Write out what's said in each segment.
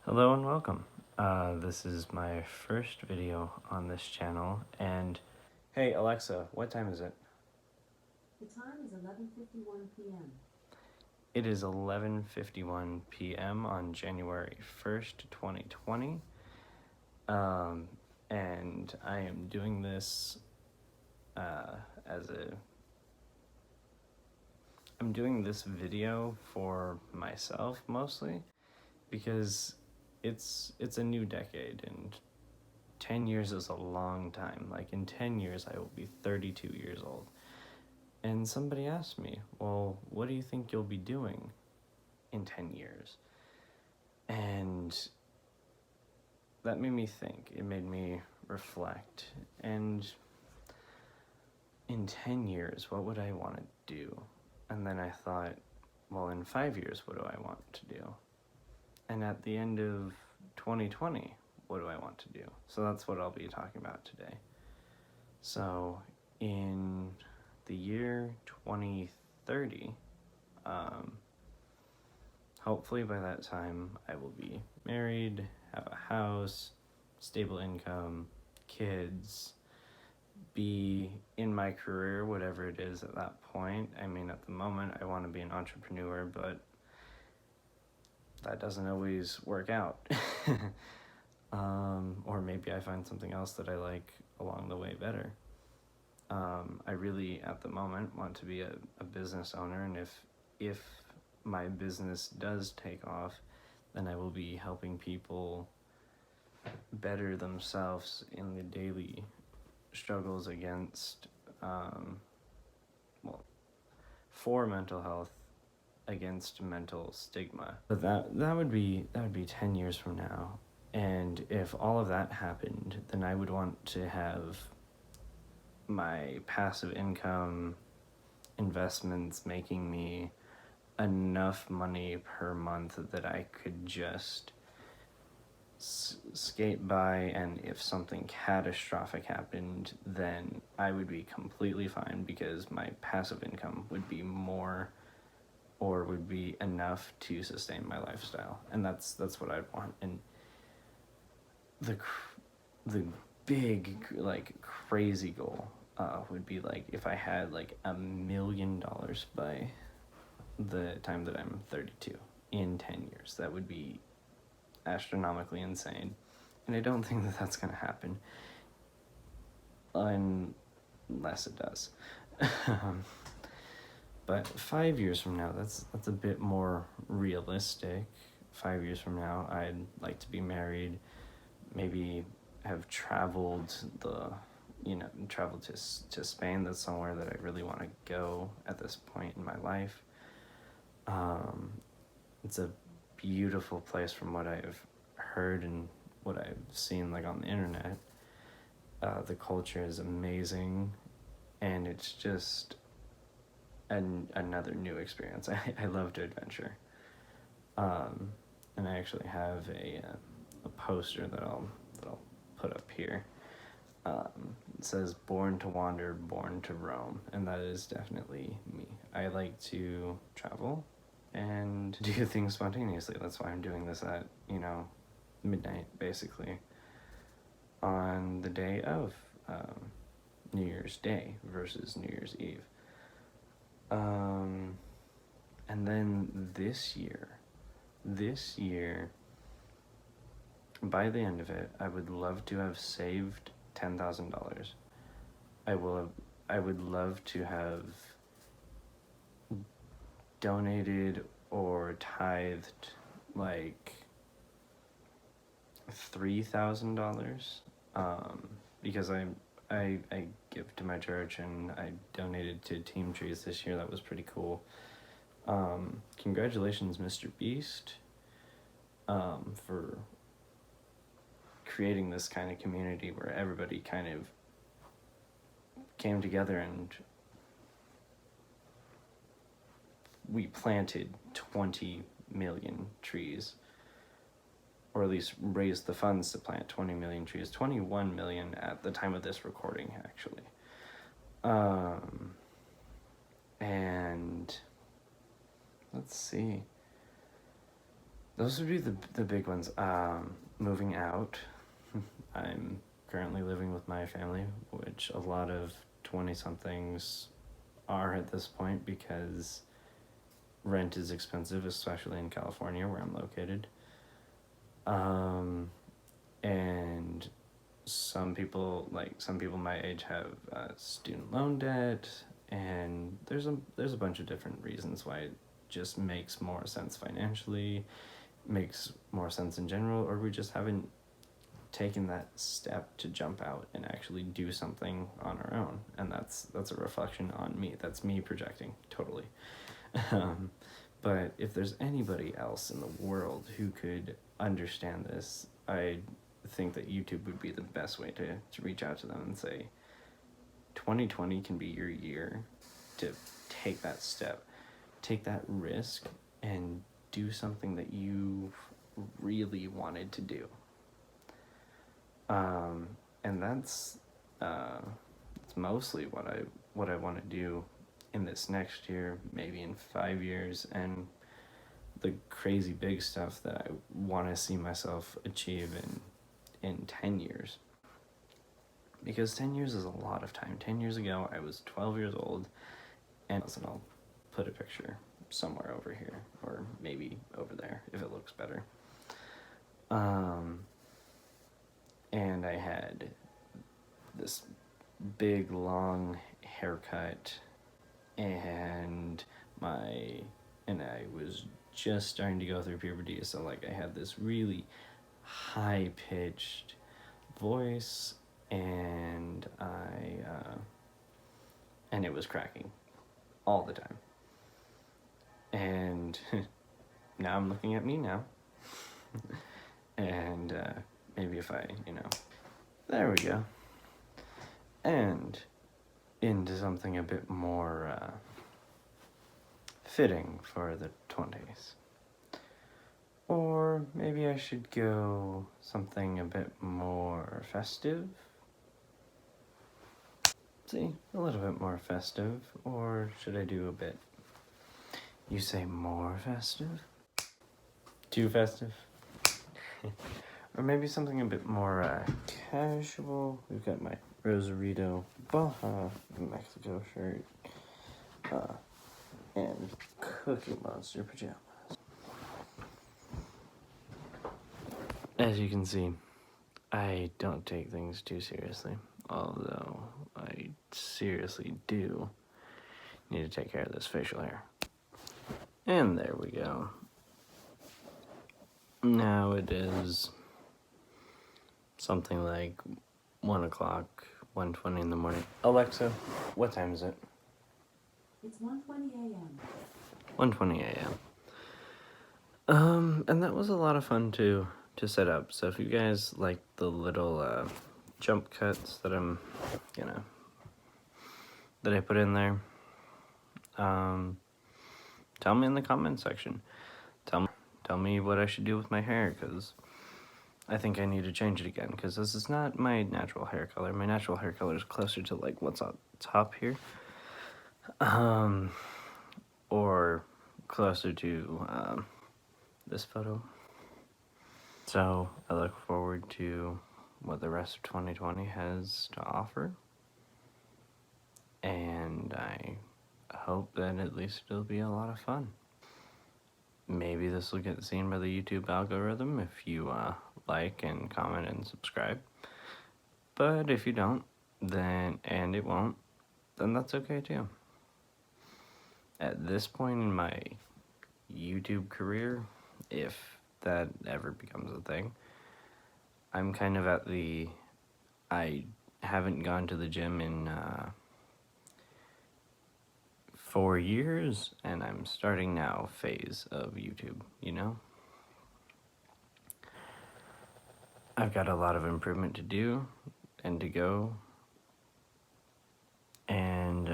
Hello and welcome. This is my first video on this channel, and hey Alexa, what time is it? The time is 11:51 p.m. It is 11:51 p.m. on January 1st, 2020. And I am doing this I'm doing this video for myself mostly because it's a new decade, and 10 years is a long time. Like, in 10 years, I will be 32 years old. And somebody asked me, well, what do you think you'll be doing in 10 years? And that made me think. It made me reflect. And in 10 years, what would I want to do? And then I thought, well, in 5 years, what do I want to do? And at the end of 2020, what do I want to do? So that's what I'll be talking about today. So in the year 2030, hopefully by that time I will be married, have a house, stable income, kids, be in my career, whatever it is at that point. I mean, at the moment I want to be an entrepreneur, but that doesn't always work out. Or maybe I find something else that I like along the way better. I really, at the moment, want to be a business owner, and if my business does take off, then I will be helping people better themselves in the daily struggles against, for mental health, against mental stigma. But that would be 10 years from now. And if all of that happened, then I would want to have my passive income investments making me enough money per month that I could just skate by, and if something catastrophic happened, then I would be completely fine because my passive income would be more, or would be enough to sustain my lifestyle. And that's what I'd want. And the big, like, crazy goal would be, like, if I had like $1 million by the time that I'm 32 in 10 years. That would be astronomically insane, and I don't think that that's gonna happen unless it does. But 5 years from now, that's a bit more realistic. 5 years from now, I'd like to be married, maybe have traveled to Spain. That's somewhere that I really want to go at this point in my life. It's a beautiful place from what I've heard and what I've seen, like, on the internet. The culture is amazing, and it's just another new experience. I love to adventure. And I actually have a poster that I'll put up here. It says, "Born to wander, born to roam," and that is definitely me. I like to travel and do things spontaneously. That's why I'm doing this at, midnight, basically, on the day of New Year's Day versus New Year's Eve. And then this year, by the end of it, I would love to have saved $10,000. I would love to have donated or tithed like $3,000, because I give to my church, and I donated to Team Trees this year. That was pretty cool. Congratulations, Mr. Beast, for creating this kind of community where everybody kind of came together, and we planted 20 million trees, or at least raised the funds to plant 20 million trees. 21 million at the time of this recording, actually. And let's see. those would be the big ones. Moving out. I'm currently living with my family, which a lot of 20-somethings are at this point because rent is expensive, especially in California where I'm located. And some people my age have student loan debt, and there's a bunch of different reasons why it just makes more sense financially, makes more sense in general, or we just haven't taken that step to jump out and actually do something on our own. And that's a reflection on me. That's me projecting totally. But if there's anybody else in the world who could understand this, I think that YouTube would be the best way to reach out to them and say 2020 can be your year to take that step, take that risk, and do something that you really wanted to do. And that's it's mostly what I want to do in this next year, maybe in 5 years, and the crazy big stuff that I want to see myself achieve in 10 years. Because 10 years is a lot of time. 10 years ago, I was 12 years old, and I'll put a picture somewhere over here, or maybe over there if it looks better. And I had this big long haircut, and I was just starting to go through puberty, so like I had this really high pitched voice, and and it was cracking all the time. And now I'm looking at me now. And maybe if I, there we go. And into something a bit more fitting for the 20s. Or maybe I should go something a bit more festive. See, a little bit more festive. Or should I do a bit, you say more festive? Too festive? Or maybe something a bit more casual. We've got my Rosarito Baja Mexico shirt and Cookie Monster pajamas. As you can see, I don't take things too seriously, although I seriously do need to take care of this facial hair. And there we go. Now it is something like 1 o'clock, 1:20 in the morning. Alexa, what time is it? It's 1:20 a.m. 1:20 a.m. And that was a lot of fun to set up. So if you guys like the little jump cuts that that I put in there, tell me in the comment section. Tell me what I should do with my hair, because I think I need to change it again, because this is not my natural hair color. My natural hair color is closer to like what's on top here, or closer to this photo. So I look forward to what the rest of 2020 has to offer, and I hope that at least it'll be a lot of fun. Maybe this will get seen by the YouTube algorithm if you like and comment and subscribe. But if you don't, and it won't, then that's okay too. At this point in my YouTube career, if that ever becomes a thing, I'm kind of at I haven't gone to the gym in 4 years, and I'm starting now phase of YouTube, I've got a lot of improvement to do and to go, and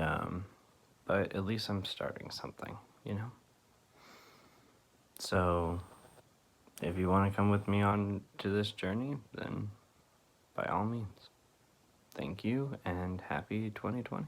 but at least I'm starting something, So if you want to come with me on to this journey, then by all means. Thank you, and happy 2020.